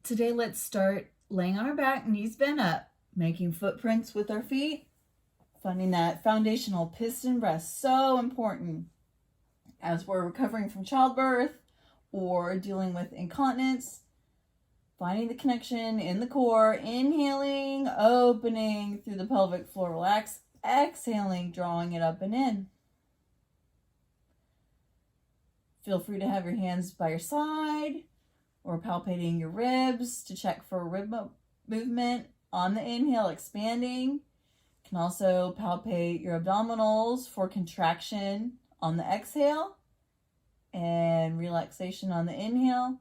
Today, let's start laying on our back, knees bent up, making footprints with our feet, finding that foundational piston rest. So important as we're recovering from childbirth or dealing with incontinence. Finding the connection in the core, inhaling, opening through the pelvic floor, relax, exhaling, drawing it up and in. Feel free to have your hands by your side or palpating your ribs to check for rib movement. On the inhale, expanding. You can also palpate your abdominals for contraction on the exhale and relaxation on the inhale.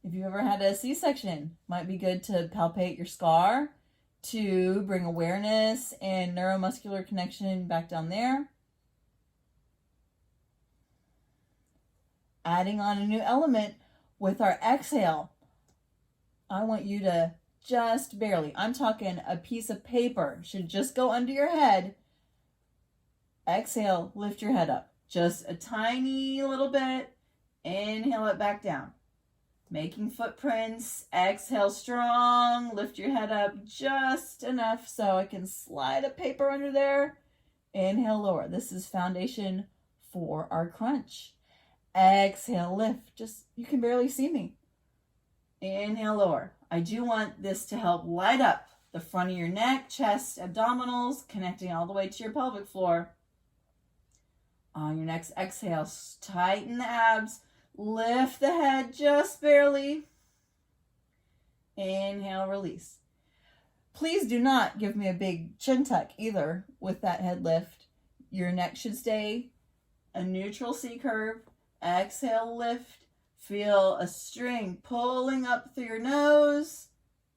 If you've ever had a C-section, might be good to palpate your scar to bring awareness and neuromuscular connection back down there. Adding on a new element with our exhale. I want you to just barely, I'm talking a piece of paper, should just go under your head. Exhale, lift your head up. Just a tiny little bit. Inhale it back down. Making footprints. Exhale strong. Lift your head up just enough so I can slide a paper under there. Inhale, lower. This is foundation for our crunch. Exhale, lift. Just, you can barely see me. Inhale, lower. I do want this to help light up the front of your neck, chest, abdominals, connecting all the way to your pelvic floor. On your next exhale, tighten the abs. Lift the head just barely. Inhale, release. Please do not give me a big chin tuck either with that head lift. Your neck should stay a neutral C curve. Exhale, lift. Feel a string pulling up through your nose.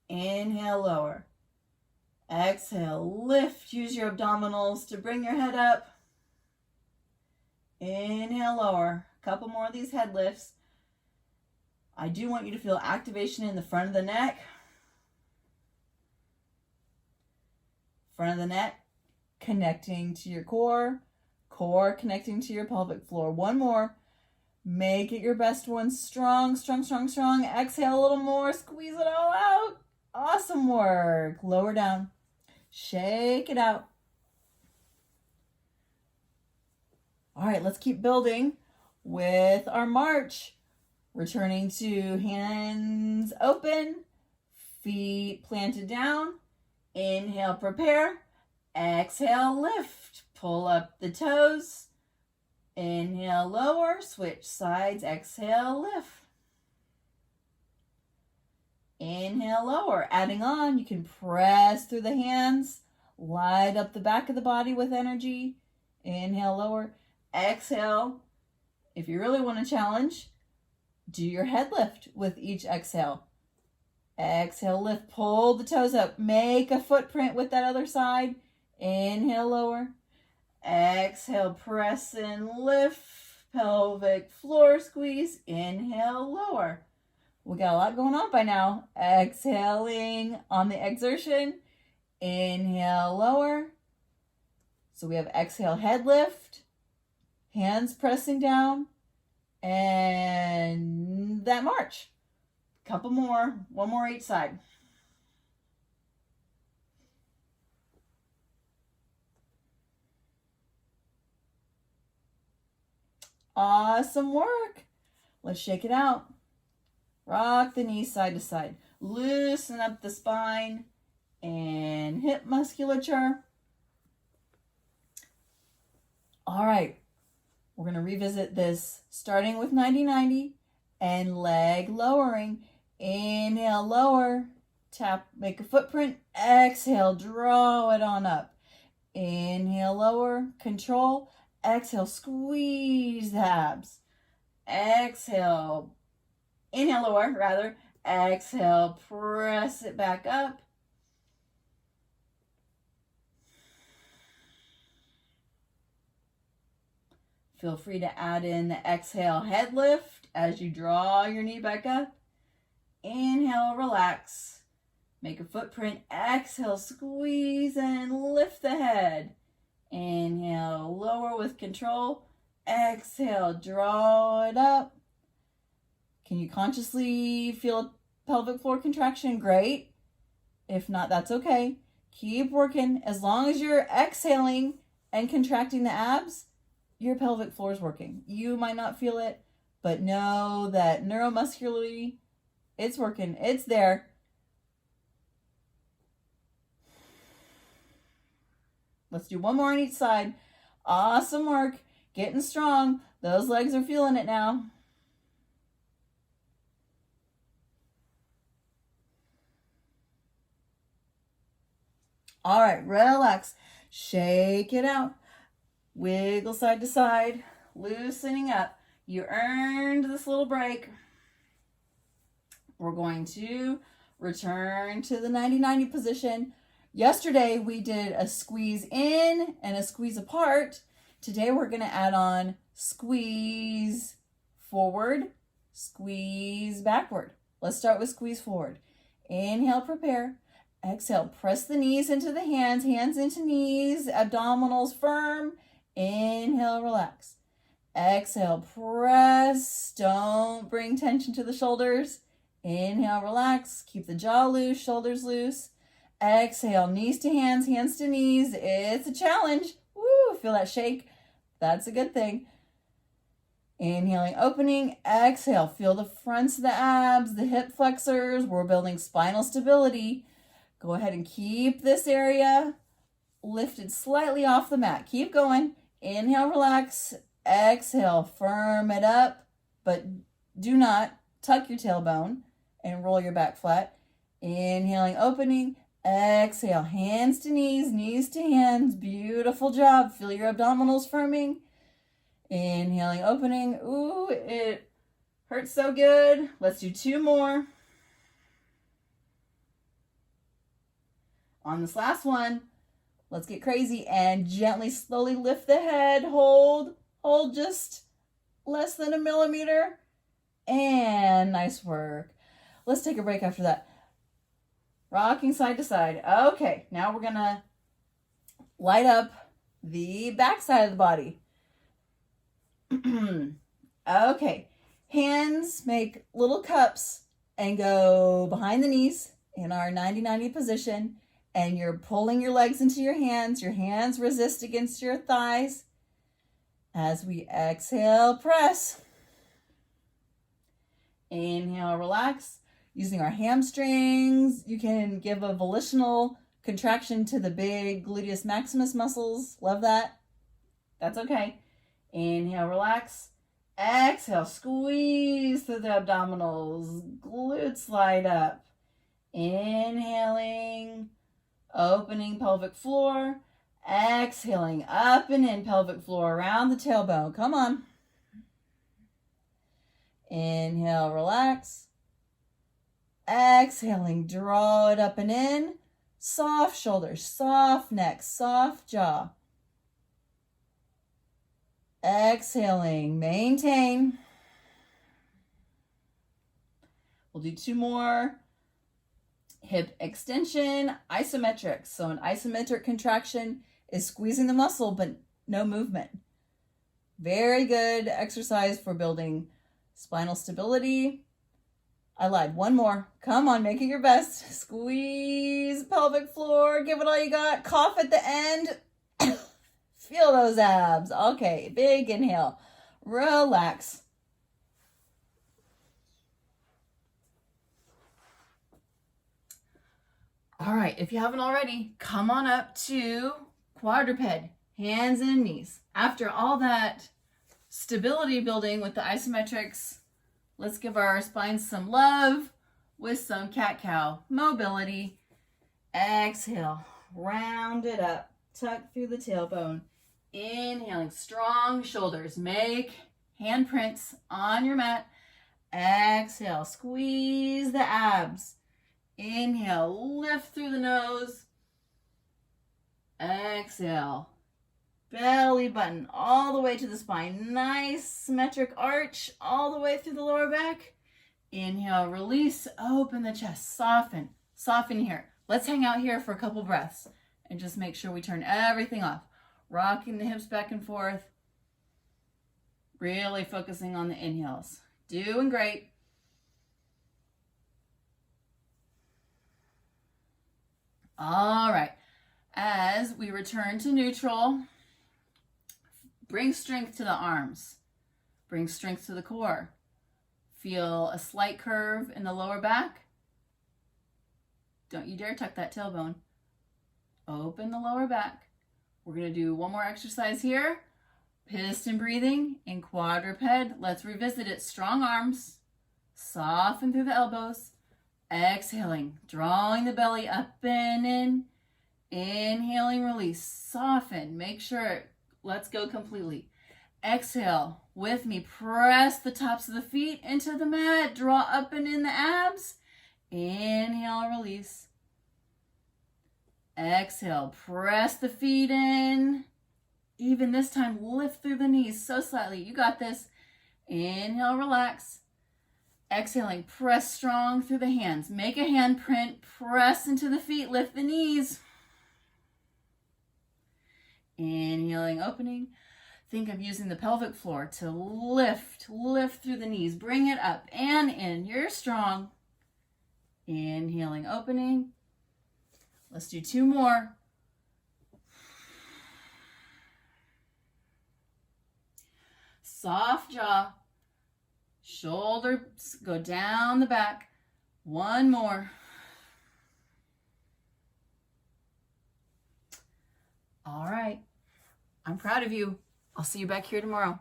Inhale, lower. Exhale, lift. Use your abdominals to bring your head up. Inhale, lower. Couple more of these head lifts. I do want you to feel activation in the front of the neck. Front of the neck connecting to your core. Core connecting to your pelvic floor. One more. Make it your best one. Strong, strong, strong, strong. Exhale a little more. Squeeze it all out. Awesome work. Lower down. Shake it out. All right, let's keep building with our march. Returning to hands open, feet planted down. Inhale, prepare. Exhale, lift. Pull up the toes. Inhale, lower. Switch sides. Exhale, lift. Inhale, lower. Adding on, you can press through the hands. Light up the back of the body with energy. Inhale, lower. Exhale. If you really want to challenge, do your head lift with each exhale. Exhale, lift, pull the toes up. Make a footprint with that other side. Inhale, lower. Exhale, press and lift. Pelvic floor squeeze. Inhale, lower. We got a lot going on by now. Exhaling on the exertion. Inhale, lower. So we have exhale, head lift. Hands pressing down, and that march. Couple more, one more each side. Awesome work. Let's shake it out. Rock the knees side to side. Loosen up the spine and hip musculature. All right. We're going to revisit this starting with 90-90 and leg lowering. Inhale, lower. Tap, make a footprint. Exhale, draw it on up. Inhale, lower. Control. Exhale, squeeze the abs. Exhale. Inhale, lower, rather. Exhale, press it back up. Feel free to add in the exhale head lift as you draw your knee back up. Inhale, relax. Make a footprint. Exhale, squeeze and lift the head. Inhale, lower with control. Exhale, draw it up. Can you consciously feel a pelvic floor contraction? Great. If not, that's okay. Keep working. As long as you're exhaling and contracting the abs, your pelvic floor is working. You might not feel it, but know that neuromuscularly, it's working. It's there. Let's do one more on each side. Awesome work. Getting strong. Those legs are feeling it now. All right, relax. Shake it out. Wiggle side to side. Loosening up. You earned this little break. We're going to return to the 90-90 position. Yesterday, we did a squeeze in and a squeeze apart. Today, we're going to add on squeeze forward, squeeze backward. Let's start with squeeze forward. Inhale, prepare. Exhale, press the knees into the hands, hands into knees, abdominals firm. Inhale, relax. Exhale, press. Don't bring tension to the shoulders. Inhale, relax. Keep the jaw loose, shoulders loose. Exhale, knees to hands, hands to knees. It's a challenge. Woo, feel that shake. That's a good thing. Inhaling, opening. Exhale, feel the fronts of the abs, the hip flexors. We're building spinal stability. Go ahead and keep this area lifted slightly off the mat. Keep going. Inhale, relax. Exhale, firm it up, but do not tuck your tailbone and roll your back flat. Inhaling, opening. Exhale, hands to knees, knees to hands. Beautiful job. Feel your abdominals firming. Inhaling, opening. Ooh, it hurts so good. Let's do two more. On this last one, let's get crazy and gently, slowly lift the head. Hold just less than a millimeter. And nice work. Let's take a break after that. Rocking side to side. Okay, now we're gonna light up the back side of the body. Okay, hands make little cups and go behind the knees in our 90-90 position. And you're pulling your legs into your hands resist against your thighs. As we exhale, press. Inhale, relax. Using our hamstrings, you can give a volitional contraction to the big gluteus maximus muscles. Love that. That's okay. Inhale, relax. Exhale, squeeze through the abdominals. Glutes light up. Inhaling. Opening pelvic floor, exhaling up and in pelvic floor around the tailbone. Come on. Inhale, relax. Exhaling, draw it up and in. Soft shoulders, soft neck, soft jaw. Exhaling, maintain. We'll do two more. Hip extension, isometric. So an isometric contraction is squeezing the muscle, but no movement. Very good exercise for building spinal stability. I lied. One more. Come on, make it your best. Squeeze pelvic floor. Give it all you got. Cough at the end. Feel those abs. Okay, big inhale. Relax. All right, if you haven't already, come on up to quadruped, hands and knees. After all that stability building with the isometrics, let's give our spine some love with some cat-cow mobility. Exhale, round it up, tuck through the tailbone. Inhaling, strong shoulders. Make handprints on your mat. Exhale, squeeze the abs. Inhale, lift through the nose. Exhale, belly button all the way to the spine. Nice symmetric arch all the way through the lower back. Inhale, release, open the chest, soften, soften here. Let's hang out here for a couple breaths and just make sure we turn everything off. Rocking the hips back and forth. Really focusing on the inhales. Doing great. All right. As we return to neutral, bring strength to the arms. Bring strength to the core. Feel a slight curve in the lower back. Don't you dare tuck that tailbone. Open the lower back. We're going to do one more exercise here. Piston breathing in quadruped. Let's revisit it. Strong arms. Soften through the elbows. Exhaling, drawing the belly up and in. Inhaling, release. Soften. Make sure. Let's go completely. Exhale with me. Press the tops of the feet into the mat. Draw up and in the abs. Inhale, release. Exhale, press the feet in. Even this time, lift through the knees so slightly. You got this. Inhale, relax. Exhaling, press strong through the hands. Make a hand print. Press into the feet. Lift the knees. Inhaling, opening. Think of using the pelvic floor to lift through the knees. Bring it up and in. You're strong. Inhaling, opening. Let's do two more. Soft jaw. Shoulders go down the back. One more. All right. I'm proud of you. I'll see you back here tomorrow.